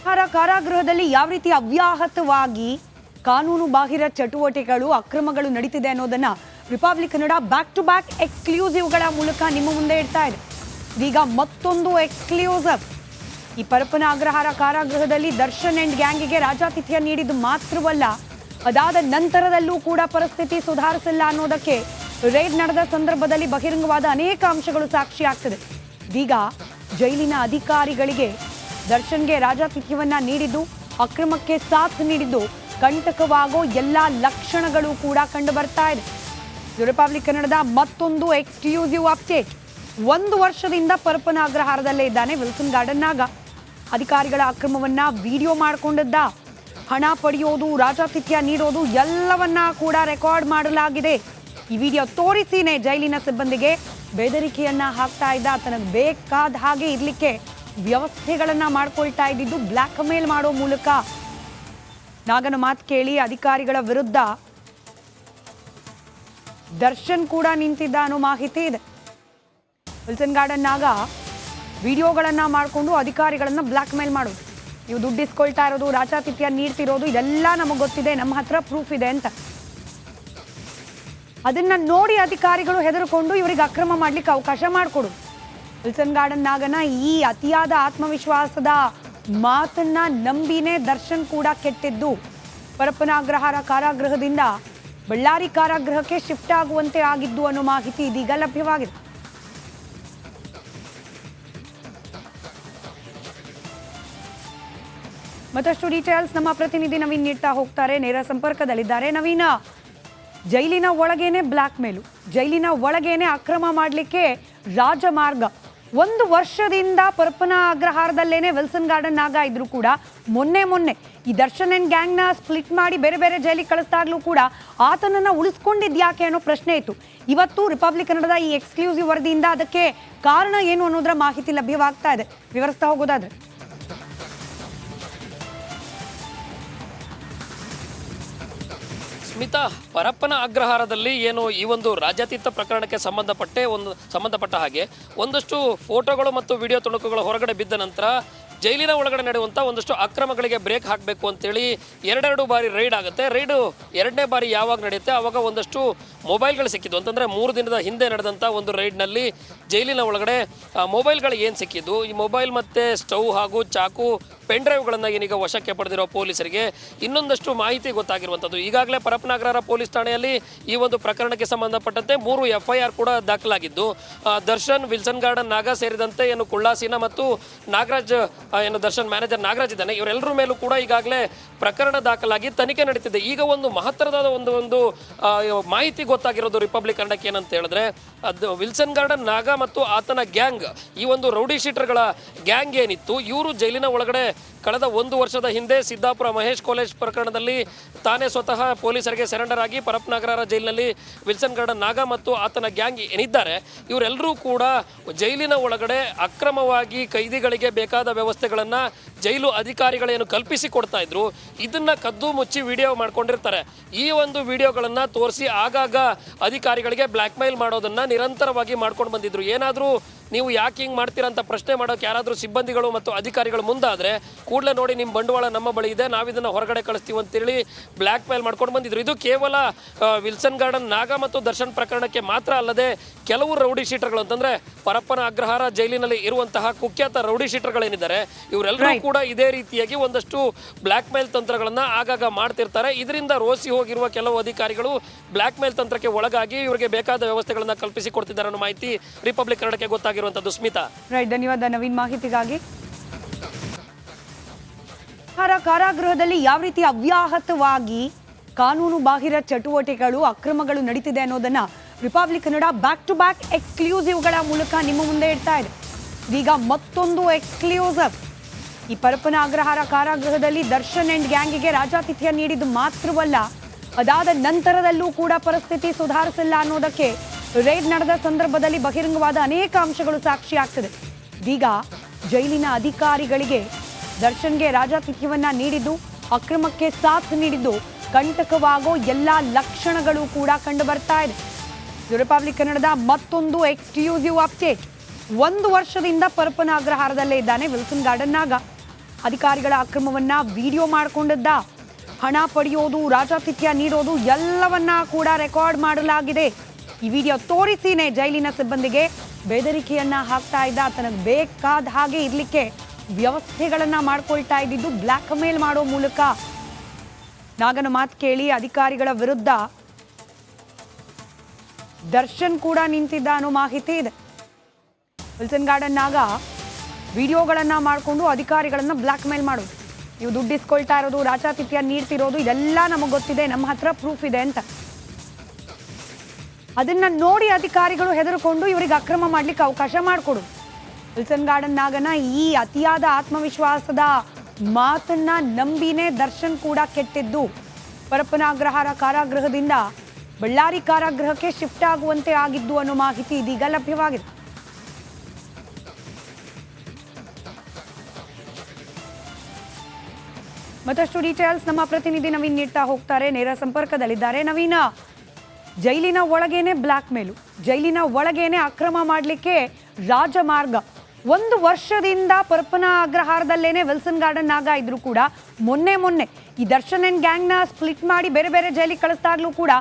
ಕಾರಾಗೃಹದಲ್ಲಿ ಯಾವ ರೀತಿ ಅವ್ಯಾಹತವಾಗಿ ಕಾನೂನು ಬಾಹಿರ ಚಟುವಟಿಕೆಗಳು ಅಕ್ರಮಗಳು ನಡೀತಿದೆ ಅನ್ನೋದನ್ನ Republic Kannada back to back ಎಕ್ಸ್ಕ್ಲೂಸಿವ್ಗಳ ಮೂಲಕ ನಿಮ್ಮ ಮುಂದೆ ಇಡ್ತಾ ಇದೆ. ಈಗ ಮತ್ತೊಂದು ಎಕ್ಸ್ಕ್ಲೂಸಿವ್. ಈ ಪರಪ್ಪನ ಅಗ್ರಹಾರ ಕಾರಾಗೃಹದಲ್ಲಿ ದರ್ಶನ್ ಅಂಡ್ ಗ್ಯಾಂಗಿಗೆ ರಾಜಾತಿಥ್ಯ ನೀಡಿದ್ದು ಮಾತ್ರವಲ್ಲ, ಅದಾದ ನಂತರದಲ್ಲೂ ಕೂಡ ಪರಿಸ್ಥಿತಿ ಸುಧಾರಿಸಿಲ್ಲ ಅನ್ನೋದಕ್ಕೆ ರೇಡ್ ನಡೆದ ಸಂದರ್ಭದಲ್ಲಿ ಬಹಿರಂಗವಾದ ಅನೇಕ ಅಂಶಗಳು ಸಾಕ್ಷಿಯಾಗ್ತದೆ. ಇದೀಗ ಜೈಲಿನ ಅಧಿಕಾರಿಗಳಿಗೆ ದರ್ಶನ್ಗೆ ರಾಜಾತಿಥ್ಯವನ್ನ ನೀಡಿದ್ದು, ಅಕ್ರಮಕ್ಕೆ ಸಾಥ್ ನೀಡಿದ್ದು ಕಂಟಕವಾಗೋ ಎಲ್ಲಾ ಲಕ್ಷಣಗಳು ಕೂಡ ಕಂಡು ಬರ್ತಾ ಇದೆ. ರಿಪಬ್ಲಿಕ್ ಕನ್ನಡದ ಮತ್ತೊಂದು ಎಕ್ಸ್ಕ್ಲೂಸಿವ್ ಅಪ್ಡೇಟ್. 1 ವರ್ಷದಿಂದ ಪರಪ್ಪನ ಅಗ್ರಹಾರದಲ್ಲೇ ಇದ್ದಾನೆ ವಿಲ್ಸನ್ ಗಾರ್ಡನ್ ನಾಗ. ಅಧಿಕಾರಿಗಳ ಅಕ್ರಮವನ್ನ ವಿಡಿಯೋ ಮಾಡಿಕೊಂಡಿದ್ದ, ಹಣ ಪಡೆಯೋದು, ರಾಜಾತಿಥ್ಯ ನೀಡೋದು ಎಲ್ಲವನ್ನ ಕೂಡ ರೆಕಾರ್ಡ್ ಮಾಡಲಾಗಿದೆ. ಈ ವಿಡಿಯೋ ತೋರಿಸಿನೇ ಜೈಲಿನ ಸಿಬ್ಬಂದಿಗೆ ಬೆದರಿಕೆಯನ್ನ ಹಾಕ್ತಾ ಇದ್ದ. ತನಗೆ ಬೇಕಾದ ಹಾಗೆ ಇರ್ಲಿಕ್ಕೆ ವ್ಯವಸ್ಥೆಗಳನ್ನ ಮಾಡ್ಕೊಳ್ತಾ ಇದ್ದಿದ್ದು ಬ್ಲ್ಯಾಕ್ ಮೇಲ್ ಮಾಡೋ ಮೂಲಕ. ನಾಗನ ಮಾತು ಕೇಳಿ ಅಧಿಕಾರಿಗಳ ವಿರುದ್ಧ ದರ್ಶನ್ ಕೂಡ ನಿಂತಿದ್ದ ಅನ್ನೋ ಮಾಹಿತಿ ಇದೆ. ವಿಲ್ಸನ್ ಗಾರ್ಡನ್ ನಾಗ ವಿಡಿಯೋಗಳನ್ನ ಮಾಡಿಕೊಂಡು ಅಧಿಕಾರಿಗಳನ್ನ ಬ್ಲ್ಯಾಕ್ ಮೇಲ್ ಮಾಡೋದು, ನೀವು ದುಡ್ಡು ಇಸ್ಕೊಳ್ತಾ ಇರೋದು, ರಾಜಾತಿಥ್ಯ ನೀಡ್ತಿರೋದು, ಇದೆಲ್ಲ ನಮಗೆ ಗೊತ್ತಿದೆ, ನಮ್ಮ ಹತ್ರ ಪ್ರೂಫ್ ಇದೆ ಅಂತ. ಅದನ್ನ ನೋಡಿ ಅಧಿಕಾರಿಗಳು ಹೆದರ್ಕೊಂಡು ಇವರಿಗೆ ಅಕ್ರಮ ಮಾಡ್ಲಿಕ್ಕೆ ಅವಕಾಶ ಮಾಡಿಕೊಡು. ವಿಲ್ಸನ್ ಗಾರ್ಡನ್ ನಾಗನ ಈ ಅತಿಯಾದ ಆತ್ಮವಿಶ್ವಾಸದ ಮಾತನ್ನ ನಂಬಿನೇ ದರ್ಶನ್ ಕೂಡ ಕೆಟ್ಟಿದ್ದು. ಪರಪ್ಪನ ಅಗ್ರಹಾರ ಕಾರಾಗೃಹದಿಂದ ಬಳ್ಳಾರಿ ಕಾರಾಗೃಹಕ್ಕೆ ಶಿಫ್ಟ್ ಆಗುವಂತೆ ಆಗಿದ್ದು ಅನ್ನೋ ಮಾಹಿತಿ ಇದೀಗ ಲಭ್ಯವಾಗಿದೆ. ಮತ್ತಷ್ಟು ಡೀಟೇಲ್ಸ್ ನಮ್ಮ ಪ್ರತಿನಿಧಿ ನವೀನ್ ನೀಡ್ತಾ ಹೋಗ್ತಾರೆ, ನೇರ ಸಂಪರ್ಕದಲ್ಲಿದ್ದಾರೆ. ನವೀನ, ಜೈಲಿನ ಒಳಗೇನೆ ಬ್ಲ್ಯಾಕ್ ಮೇಲು, ಜೈಲಿನ ಒಳಗೇನೆ ಅಕ್ರಮ ಮಾಡಲಿಕ್ಕೆ ರಾಜಮಾರ್ಗ. 1 ವರ್ಷದಿಂದ ಪರಪ್ಪನ ಅಗ್ರಹಾರದಲ್ಲೇನೆ ವಿಲ್ಸನ್ ಗಾರ್ಡನ್ ನಾಗ ಇದ್ರು ಕೂಡ ಮೊನ್ನೆ ಈ ದರ್ಶನ್ ಅಂಡ್ ಗ್ಯಾಂಗ್ನ ಸ್ಪ್ಲಿಟ್ ಮಾಡಿ ಬೇರೆ ಬೇರೆ ಜೈಲಿಗೆ ಕಳಿಸ್ದಾಗ್ಲೂ ಕೂಡ ಆತನನ್ನ ಉಳಿಸ್ಕೊಂಡಿದ್ಯಾಕೆ ಅನ್ನೋ ಪ್ರಶ್ನೆ ಇತ್ತು. ಇವತ್ತು ರಿಪಬ್ಲಿಕ್ ಕನ್ನಡದ ಈ ಎಕ್ಸ್ಕ್ಲೂಸಿವ್ ವರದಿಯಿಂದ ಅದಕ್ಕೆ ಕಾರಣ ಏನು ಅನ್ನೋದರ ಮಾಹಿತಿ ಲಭ್ಯವಾಗ್ತಾ ಇದೆ. ವಿವರಿಸ್ತಾ ಹೋಗೋದಾದ್ರೆ ಸ್ಮಿತಾ, ಪರಪ್ಪನ ಅಗ್ರಹಾರದಲ್ಲಿ ಏನು ಈ ಒಂದು ರಾಜ್ಯಾತೀತ ಪ್ರಕರಣಕ್ಕೆ ಸಂಬಂಧಪಟ್ಟ ಹಾಗೆ ಒಂದಷ್ಟು ಫೋಟೋಗಳು ಮತ್ತು ವಿಡಿಯೋ ತುಣುಕುಗಳು ಹೊರಗಡೆ ಬಿದ್ದ ನಂತರ ಜೈಲಿನ ಒಳಗಡೆ ನಡೆಯುವಂಥ ಒಂದಷ್ಟು ಅಕ್ರಮಗಳಿಗೆ ಬ್ರೇಕ್ ಹಾಕಬೇಕು ಅಂತೇಳಿ 2 ಬಾರಿ ರೈಡ್ ಆಗುತ್ತೆ. ರೈಡು 2ನೇ ಬಾರಿ ಯಾವಾಗ ನಡೆಯುತ್ತೆ ಆವಾಗ ಒಂದಷ್ಟು ಮೊಬೈಲ್ಗಳು ಸಿಕ್ಕಿದ್ದು. ಅಂತಂದರೆ 3 ದಿನದ ಹಿಂದೆ ನಡೆದಂಥ ಒಂದು ರೈಡ್ನಲ್ಲಿ ಜೈಲಿನ ಒಳಗಡೆ ಮೊಬೈಲ್ಗಳು ಏನು ಸಿಕ್ಕಿದ್ದು, ಈ ಮೊಬೈಲ್ ಮತ್ತು ಸ್ಟವ್ ಹಾಗೂ ಚಾಕು, ಪೆನ್ ಡ್ರೈವ್ಗಳನ್ನು ಏನೀಗ ವಶಕ್ಕೆ ಪಡೆದಿರೋ ಪೊಲೀಸರಿಗೆ ಇನ್ನೊಂದಷ್ಟು ಮಾಹಿತಿ ಗೊತ್ತಾಗಿರುವಂಥದ್ದು. ಈಗಾಗಲೇ ಪರಪ್ಪನ ಅಗ್ರಹಾರ ಪೊಲೀಸ್ ಠಾಣೆಯಲ್ಲಿ ಈ ಒಂದು ಪ್ರಕರಣಕ್ಕೆ ಸಂಬಂಧಪಟ್ಟಂತೆ 3 FIR ಕೂಡ ದಾಖಲಾಗಿದ್ದು, ದರ್ಶನ್, ವಿಲ್ಸನ್ ಗಾರ್ಡನ್ ನಾಗ ಸೇರಿದಂತೆ ಏನು ಕುಳ್ಳಾಸೀನ ಮತ್ತು ನಾಗರಾಜ್, ಏನು ದರ್ಶನ್ ಮ್ಯಾನೇಜರ್ ನಾಗರಾಜ್ ಇದ್ದಾನೆ, ಇವರೆಲ್ಲರ ಮೇಲೂ ಕೂಡ ಈಗಾಗಲೇ ಪ್ರಕರಣ ದಾಖಲಾಗಿ ತನಿಖೆ ನಡೀತಿದೆ. ಈಗ ಒಂದು ಮಹತ್ತರವಾದ ಒಂದು ಮಾಹಿತಿ ಗೊತ್ತಾಗಿರೋದು ರಿಪಬ್ಲಿಕ್ ಕನ್ನಡಕ್ಕೆ ಏನಂತ ಹೇಳಿದ್ರೆ, ಅದು ವಿಲ್ಸನ್ ಗಾರ್ಡನ್ ನಾಗ ಮತ್ತು ಆತನ ಗ್ಯಾಂಗ್, ಈ ಒಂದು ರೌಡಿ ಶೀಟರ್ಗಳ ಗ್ಯಾಂಗ್ ಏನಿತ್ತು, ಇವರು ಜೈಲಿನ ಒಳಗಡೆ ಕಳೆದ 1 ವರ್ಷದ ಹಿಂದೆ ಸಿದ್ದಾಪುರ ಮಹೇಶ್ ಕಾಲೇಜ್ ಪ್ರಕರಣದಲ್ಲಿ ತಾನೇ ಸ್ವತಃ ಪೊಲೀಸರಿಗೆ ಸರೆಂಡರ್ ಆಗಿ ಪರಪ್ಪನ ಅಗ್ರಹಾರ ಜೈಲಿನಲ್ಲಿ ವಿಲ್ಸನ್ ಗಾರ್ಡನ್ ನಾಗ ಮತ್ತು ಆತನ ಗ್ಯಾಂಗ್ ಏನಿದ್ದಾರೆ ಇವರೆಲ್ಲರೂ ಕೂಡ ಜೈಲಿನ ಒಳಗಡೆ ಅಕ್ರಮವಾಗಿ ಕೈದಿಗಳಿಗೆ ಬೇಕಾದ ವ್ಯವಸ್ಥೆಗಳನ್ನು ಜೈಲು ಅಧಿಕಾರಿಗಳೇನು ಕಲ್ಪಿಸಿ ಕೊಡ್ತಾ ಇದ್ರು, ಇದನ್ನ ಕದ್ದು ಮುಚ್ಚಿ ವಿಡಿಯೋ ಮಾಡ್ಕೊಂಡಿರ್ತಾರೆ. ಈ ಒಂದು ವಿಡಿಯೋಗಳನ್ನು ತೋರಿಸಿ ಆಗಾಗ ಅಧಿಕಾರಿಗಳಿಗೆ ಬ್ಲ್ಯಾಕ್ ಮೇಲ್ ಮಾಡೋದನ್ನ ನಿರಂತರವಾಗಿ ಮಾಡ್ಕೊಂಡು ಬಂದಿದ್ರು. ಏನಾದರೂ ನೀವು ಯಾಕೆ ಹಿಂಗೆ ಮಾಡ್ತೀರಾ ಅಂತ ಪ್ರಶ್ನೆ ಮಾಡೋಕೆ ಯಾರಾದರೂ ಸಿಬ್ಬಂದಿಗಳು ಮತ್ತು ಅಧಿಕಾರಿಗಳು ಮುಂದಾದರೆ ಕೂಡಲೇ ನೋಡಿ ನಿಮ್ಮ ಬಂಡವಾಳ ನಮ್ಮ ಬಳಿ ಇದೆ, ನಾವಿದನ್ನು ಹೊರಗಡೆ ಕಳಿಸ್ತೀವಿ ಅಂತೇಳಿ ಬ್ಲ್ಯಾಕ್ ಮೇಲ್ ಮಾಡ್ಕೊಂಡು ಬಂದಿದ್ರು. ಇದು ಕೇವಲ ವಿಲ್ಸನ್ ಗಾರ್ಡನ್ ನಾಗ ಮತ್ತು ದರ್ಶನ್ ಪ್ರಕರಣಕ್ಕೆ ಮಾತ್ರ ಅಲ್ಲದೆ ಕೆಲವು ರೌಡಿ ಶೀಟರ್ಗಳು ಅಂತಂದರೆ ಪರಪ್ಪನ ಅಗ್ರಹಾರ ಜೈಲಿನಲ್ಲಿ ಇರುವಂತಹ ಕುಖ್ಯಾತ ರೌಡಿ ಶೀಟರ್ಗಳೇನಿದ್ದಾರೆ ಇವರೆಲ್ಲರೂ ಕೂಡ ಇದೇ ರೀತಿಯಾಗಿ ಒಂದಷ್ಟು ಬ್ಲ್ಯಾಕ್ ಮೇಲ್ ತಂತ್ರಗಳನ್ನು ಆಗಾಗ ಮಾಡ್ತಿರ್ತಾರೆ. ಇದರಿಂದ ರೋಸಿ ಹೋಗಿರುವ ಕೆಲವು ಅಧಿಕಾರಿಗಳು ಬ್ಲ್ಯಾಕ್ ಮೇಲ್ ತಂತ್ರಕ್ಕೆ ಒಳಗಾಗಿ ಇವರಿಗೆ ಬೇಕಾದ ವ್ಯವಸ್ಥೆಗಳನ್ನು ಕಲ್ಪಿಸಿ ಕೊಡ್ತಿದ್ದಾರೆ ಅನ್ನೋ ಮಾಹಿತಿ ರಿಪಬ್ಲಿಕ್ ಕನ್ನಡಕ್ಕೆ ಗೊತ್ತಾಗಿರುವಂಥದ್ದು. ಸ್ಮಿತಾ, ಧನ್ಯವಾದ ನವೀನ್ ಮಾಹಿತಿಗಾಗಿ. ಕಾರಾಗೃಹದಲ್ಲಿ ಯಾವ ರೀತಿ ಅವ್ಯಾಹತವಾಗಿ ಕಾನೂನು ಬಾಹಿರ ಚಟುವಟಿಕೆಗಳು ಅಕ್ರಮಗಳು ನಡೀತಿದೆ ಅನ್ನೋದನ್ನ Republic Kannada back to back ಎಕ್ಸ್ಕ್ಲೂಸಿವ್ಗಳ ಮೂಲಕ ನಿಮ್ಮ ಮುಂದೆ ಇಡ್ತಾ ಇದೆ. ಈಗ ಮತ್ತೊಂದು ಎಕ್ಸ್ಕ್ಲೂಸಿವ್. ಈ ಪರಪ್ಪನ ಅಗ್ರಹಾರ ಕಾರಾಗೃಹದಲ್ಲಿ ದರ್ಶನ್ ಅಂಡ್ ಗ್ಯಾಂಗಿಗೆ ರಾಜಾತಿಥ್ಯ ನೀಡಿದ್ದು ಮಾತ್ರವಲ್ಲ, ಅದಾದ ನಂತರದಲ್ಲೂ ಕೂಡ ಪರಿಸ್ಥಿತಿ ಸುಧಾರಿಸಿಲ್ಲ ಅನ್ನೋದಕ್ಕೆ ರೇಡ್ ನಡೆದ ಸಂದರ್ಭದಲ್ಲಿ ಬಹಿರಂಗವಾದ ಅನೇಕ ಅಂಶಗಳು ಸಾಕ್ಷಿಯಾಗ್ತದೆ. ಇದೀಗ ಜೈಲಿನ ಅಧಿಕಾರಿಗಳಿಗೆ ದರ್ಶನ್ಗೆ ರಾಜಾತಿಥ್ಯವನ್ನ ನೀಡಿದ್ದು, ಅಕ್ರಮಕ್ಕೆ ಸಾಥ್ ನೀಡಿದ್ದು ಕಂಟಕವಾಗೋ ಎಲ್ಲಾ ಲಕ್ಷಣಗಳು ಕೂಡ ಕಂಡು ಬರ್ತಾ ಇದೆ. ರಿಪಬ್ಲಿಕ್ ಕನ್ನಡದ ಮತ್ತೊಂದು ಎಕ್ಸ್ಕ್ಲೂಸಿವ್ ಅಪ್ಡೇಟ್. 1 ವರ್ಷದಿಂದ ಪರಪ್ಪನ ಅಗ್ರಹಾರದಲ್ಲೇ ಇದ್ದಾನೆ ವಿಲ್ಸನ್ ಗಾರ್ಡನ್ ನಾಗ. ಅಧಿಕಾರಿಗಳ ಅಕ್ರಮವನ್ನ ವಿಡಿಯೋ ಮಾಡಿಕೊಂಡಿದ್ದ, ಹಣ ಪಡೆಯೋದು, ರಾಜಾತಿಥ್ಯ ನೀಡೋದು ಎಲ್ಲವನ್ನ ಕೂಡ ರೆಕಾರ್ಡ್ ಮಾಡಲಾಗಿದೆ. ಈ ವಿಡಿಯೋ ತೋರಿಸಿನೇ ಜೈಲಿನ ಸಿಬ್ಬಂದಿಗೆ ಬೆದರಿಕೆಯನ್ನ ಹಾಕ್ತಾ ಇದ್ದ. ತನಗೆ ಬೇಕಾದ ಹಾಗೆ ಇರ್ಲಿಕ್ಕೆ ವ್ಯವಸ್ಥೆಗಳನ್ನ ಮಾಡ್ಕೊಳ್ತಾ ಇದ್ದಿದ್ದು ಬ್ಲ್ಯಾಕ್ ಮೇಲ್ ಮಾಡೋ ಮೂಲಕ. ನಾಗನ ಮಾತು ಕೇಳಿ ಅಧಿಕಾರಿಗಳ ವಿರುದ್ಧ ದರ್ಶನ್ ಕೂಡ ನಿಂತಿದ್ದ ಅನ್ನೋ ಮಾಹಿತಿ ಇದೆ. ವಿಲ್ಸನ್ ಗಾರ್ಡನ್ ನಾಗ ವಿಡಿಯೋಗಳನ್ನ ಮಾಡಿಕೊಂಡು ಅಧಿಕಾರಿಗಳನ್ನ ಬ್ಲ್ಯಾಕ್ ಮೇಲ್ ಮಾಡೋದು, ನೀವು ದುಡ್ಡು ಇಸ್ಕೊಳ್ತಾ ಇರೋದು, ರಾಜಾತಿಥ್ಯ ನೀಡ್ತಿರೋದು, ಇದೆಲ್ಲ ನಮಗೆ ಗೊತ್ತಿದೆ, ನಮ್ಮ ಹತ್ರ ಪ್ರೂಫ್ ಇದೆ ಅಂತ. ಅದನ್ನ ನೋಡಿ ಅಧಿಕಾರಿಗಳು ಹೆದರ್ಕೊಂಡು ಇವರಿಗೆ ಅಕ್ರಮ ಮಾಡ್ಲಿಕ್ಕೆ ಅವಕಾಶ ಮಾಡಿಕೊಡು. ವಿಲ್ಸನ್ ಗಾರ್ಡನ್ ನಾಗನ ಈ ಅತಿಯಾದ ಆತ್ಮವಿಶ್ವಾಸದ ಮಾತನ್ನ ನಂಬಿನೇ ದರ್ಶನ್ ಕೂಡ ಕೆಟ್ಟಿದ್ದು. ಪರಪ್ಪನ ಅಗ್ರಹಾರ ಕಾರಾಗೃಹದಿಂದ ಬಳ್ಳಾರಿ ಕಾರಾಗೃಹಕ್ಕೆ ಶಿಫ್ಟ್ ಆಗುವಂತೆ ಆಗಿದ್ದು ಅನ್ನೋ ಮಾಹಿತಿ ಇದೀಗ ಲಭ್ಯವಾಗಿದೆ. ಮತ್ತಷ್ಟು ಡೀಟೇಲ್ಸ್ ನಮ್ಮ ಪ್ರತಿನಿಧಿ ನವೀನ್ ನೀಡ್ತಾ ಹೋಗ್ತಾರೆ, ನೇರ ಸಂಪರ್ಕದಲ್ಲಿದ್ದಾರೆ. ನವೀನ, ಜೈಲಿನ ಒಳಗೇನೆ ಬ್ಲ್ಯಾಕ್ ಮೇಲು, ಜೈಲಿನ ಒಳಗೇನೆ ಅಕ್ರಮ ಮಾಡಲಿಕ್ಕೆ ರಾಜಮಾರ್ಗ. 1 ವರ್ಷದಿಂದ ಪರಪ್ಪನ ಅಗ್ರಹಾರದಲ್ಲೇನೆ ವಿಲ್ಸನ್ ಗಾರ್ಡನ್ ನಾಗ ಇದ್ರು ಕೂಡ ಮೊನ್ನೆ ಈ ದರ್ಶನ್ ಅಂಡ್ ಗ್ಯಾಂಗ್ನ ಸ್ಪ್ಲಿಟ್ ಮಾಡಿ ಬೇರೆ ಬೇರೆ ಜೈಲಿಗೆ ಕಳಿಸ್ದಾಗ್ಲೂ ಕೂಡ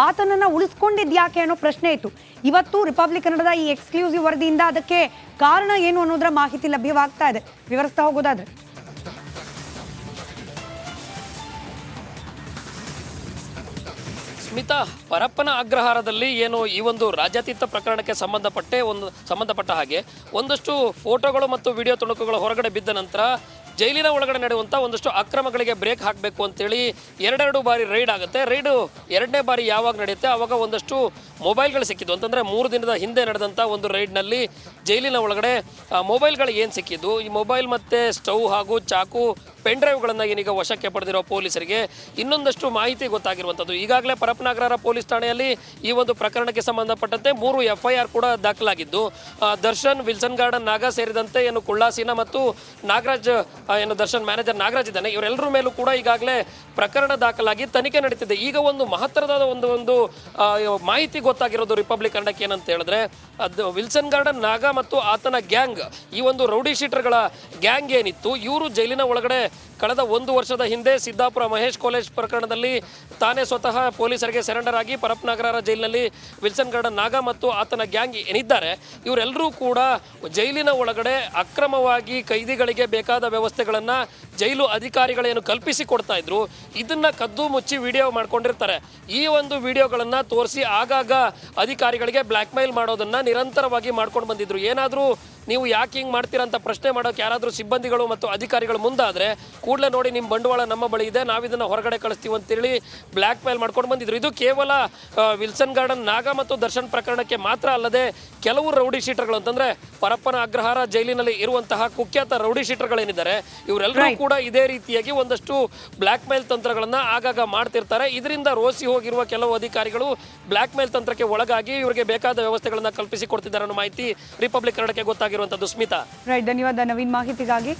ಆತನನ್ನ ಉಳಿಸ್ಕೊಂಡಿದ್ಯಾಕೆ ಅನ್ನೋ ಪ್ರಶ್ನೆ ಇತ್ತು. ಇವತ್ತು ರಿಪಬ್ಲಿಕ್ ಕನ್ನಡದ ಈ ಎಕ್ಸ್ಕ್ಲೂಸಿವ್ ವರದಿಯಿಂದ ಅದಕ್ಕೆ ಕಾರಣ ಏನು ಅನ್ನೋದರ ಮಾಹಿತಿ ಲಭ್ಯವಾಗ್ತಾ ಇದೆ. ವಿವರಿಸ್ತಾ ಹೋಗೋದಾದ್ರೆ ಸ್ಮಿತಾ, ಪರಪ್ಪನ ಅಗ್ರಹಾರದಲ್ಲಿ ಏನು ಈ ಒಂದು ರಾಜ್ಯಾತೀತ ಪ್ರಕರಣಕ್ಕೆ ಸಂಬಂಧಪಟ್ಟ ಹಾಗೆ ಒಂದಷ್ಟು ಫೋಟೋಗಳು ಮತ್ತು ವಿಡಿಯೋ ತುಣುಕುಗಳು ಹೊರಗಡೆ ಬಿದ್ದ ನಂತರ ಜೈಲಿನ ಒಳಗಡೆ ನಡೆಯುವಂಥ ಒಂದಷ್ಟು ಅಕ್ರಮಗಳಿಗೆ ಬ್ರೇಕ್ ಹಾಕಬೇಕು ಅಂತೇಳಿ ಎರಡೆರಡು ಬಾರಿ ರೈಡ್ ಆಗುತ್ತೆ. ರೈಡು 2ನೇ ಬಾರಿ ಯಾವಾಗ ನಡೆಯುತ್ತೆ ಆವಾಗ ಒಂದಷ್ಟು ಮೊಬೈಲ್ಗಳು ಸಿಕ್ಕಿದ್ದು. ಅಂತಂದರೆ 3 ದಿನದ ಹಿಂದೆ ನಡೆದಂಥ ಒಂದು ರೈಡ್ನಲ್ಲಿ ಜೈಲಿನ ಒಳಗಡೆ ಮೊಬೈಲ್ಗಳು ಏನು ಸಿಕ್ಕಿದ್ದು, ಈ ಮೊಬೈಲ್ ಮತ್ತು ಸ್ಟವ್ ಹಾಗೂ ಚಾಕು ಪೆನ್ ಡ್ರೈವ್ಗಳನ್ನು ಏನೀಗ ವಶಕ್ಕೆ ಪಡೆದಿರೋ ಪೊಲೀಸರಿಗೆ ಇನ್ನೊಂದಷ್ಟು ಮಾಹಿತಿ ಗೊತ್ತಾಗಿರುವಂಥದ್ದು. ಈಗಾಗಲೇ ಪರಪ್ಪನ ಅಗ್ರಹಾರ ಪೊಲೀಸ್ ಠಾಣೆಯಲ್ಲಿ ಈ ಒಂದು ಪ್ರಕರಣಕ್ಕೆ ಸಂಬಂಧಪಟ್ಟಂತೆ 3 FIR ಕೂಡ ದಾಖಲಾಗಿದ್ದು, ದರ್ಶನ್, ವಿಲ್ಸನ್ ಗಾರ್ಡನ್ ನಾಗ ಸೇರಿದಂತೆ ಏನು ಕುಳ್ಳಾಸೀನ ಮತ್ತು ನಾಗರಾಜ್, ಏನು ದರ್ಶನ್ ಮ್ಯಾನೇಜರ್ ನಾಗರಾಜ್ ಇದ್ದಾನೆ, ಇವರೆಲ್ಲರ ಮೇಲೂ ಕೂಡ ಈಗಾಗಲೇ ಪ್ರಕರಣ ದಾಖಲಾಗಿ ತನಿಖೆ ನಡೀತಿದೆ. ಈಗ ಒಂದು ಮಹತ್ತರವಾದ ಒಂದು ಮಾಹಿತಿ ಗೊತ್ತಾಗಿರೋದು ರಿಪಬ್ಲಿಕ್ ಕನ್ನಡಕ್ಕೆ ಏನಂತ ಹೇಳಿದ್ರೆ, ಅದು ವಿಲ್ಸನ್ ಗಾರ್ಡನ್ ನಾಗ ಮತ್ತು ಆತನ ಗ್ಯಾಂಗ್, ಈ ಒಂದು ರೌಡಿ ಶೀಟರ್ಗಳ ಗ್ಯಾಂಗ್ ಏನಿತ್ತು, ಇವರು ಜೈಲಿನ ಒಳಗಡೆ ಕಳೆದ 1 ವರ್ಷದ ಹಿಂದೆ ಸಿದ್ದಾಪುರ ಮಹೇಶ್ ಕಾಲೇಜ್ ಪ್ರಕರಣದಲ್ಲಿ ತಾನೇ ಸ್ವತಃ ಪೊಲೀಸರಿಗೆ ಸರೆಂಡರ್ ಆಗಿ ಪರಪ್ಪನ ಅಗ್ರಹಾರ ಜೈಲಿನಲ್ಲಿ ವಿಲ್ಸನ್ ಗಾರ್ಡನ್ ನಾಗ ಮತ್ತು ಆತನ ಗ್ಯಾಂಗ್ ಏನಿದ್ದಾರೆ ಇವರೆಲ್ಲರೂ ಕೂಡ ಜೈಲಿನ ಒಳಗಡೆ ಅಕ್ರಮವಾಗಿ ಕೈದಿಗಳಿಗೆ ಬೇಕಾದ ವ್ಯವಸ್ಥೆಗಳನ್ನು ಜೈಲು ಅಧಿಕಾರಿಗಳೇನು ಕಲ್ಪಿಸಿ ಕೊಡ್ತಾ ಇದ್ರು, ಇದನ್ನ ಕದ್ದು ಮುಚ್ಚಿ ವಿಡಿಯೋ ಮಾಡ್ಕೊಂಡಿರ್ತಾರೆ. ಈ ಒಂದು ವಿಡಿಯೋಗಳನ್ನು ತೋರಿಸಿ ಆಗಾಗ ಅಧಿಕಾರಿಗಳಿಗೆ ಬ್ಲ್ಯಾಕ್ ಮೇಲ್ ಮಾಡೋದನ್ನ ನಿರಂತರವಾಗಿ ಮಾಡ್ಕೊಂಡು ಬಂದಿದ್ರು. ಏನಾದರೂ ನೀವು ಯಾಕೆ ಹಿಂಗೆ ಮಾಡ್ತೀರಾ ಅಂತ ಪ್ರಶ್ನೆ ಮಾಡೋಕೆ ಯಾರಾದರೂ ಸಿಬ್ಬಂದಿಗಳು ಮತ್ತು ಅಧಿಕಾರಿಗಳು ಮುಂದಾದರೆ ಕೂಡಲೇ ನೋಡಿ ನಿಮ್ಮ ಬಂಡವಾಳ ನಮ್ಮ ಬಳಿ ಇದೆ, ನಾವಿದನ್ನು ಹೊರಗಡೆ ಕಳಿಸ್ತೀವಿ ಅಂತೇಳಿ ಬ್ಲ್ಯಾಕ್ ಮೇಲ್ ಮಾಡ್ಕೊಂಡು ಬಂದಿದ್ರು. ಇದು ಕೇವಲ ವಿಲ್ಸನ್ ಗಾರ್ಡನ್ ನಾಗ ಮತ್ತು ದರ್ಶನ್ ಪ್ರಕರಣಕ್ಕೆ ಮಾತ್ರ ಅಲ್ಲದೆ ಕೆಲವು ರೌಡಿ ಶೀಟರ್ಗಳು ಅಂತಂದರೆ ಪರಪ್ಪನ ಅಗ್ರಹಾರ ಜೈಲಿನಲ್ಲಿ ಇರುವಂತಹ ಕುಖ್ಯಾತ ರೌಡಿ ಶೀಟರ್ಗಳೇನಿದ್ದಾರೆ ಇವರೆಲ್ಲರೂ ಕೂಡ ಇದೇ ರೀತಿಯಾಗಿ ಒಂದಷ್ಟು ಬ್ಲ್ಯಾಕ್ ಮೇಲ್ ತಂತ್ರಗಳನ್ನು ಆಗಾಗ ಮಾಡ್ತಿರ್ತಾರೆ. ಇದರಿಂದ ರೋಸಿ ಹೋಗಿರುವ ಕೆಲವು ಅಧಿಕಾರಿಗಳು ಬ್ಲ್ಯಾಕ್ ಮೇಲ್ ತಂತ್ರಕ್ಕೆ ಒಳಗಾಗಿ ಇವರಿಗೆ ಬೇಕಾದ ವ್ಯವಸ್ಥೆಗಳನ್ನು ಕಲ್ಪಿಸಿ ಕೊಡ್ತಿದ್ದಾರೆ ಅನ್ನೋ ಮಾಹಿತಿ ರಿಪಬ್ಲಿಕ್ ಕನ್ನಡಕ್ಕೆ ಗೊತ್ತಾಗಿರುವಂಥದ್ದು. ಸ್ಮಿತಾ, ರೈಟ್, ಧನ್ಯವಾದ ನವೀನ್ ಮಾಹಿತಿಗಾಗಿ.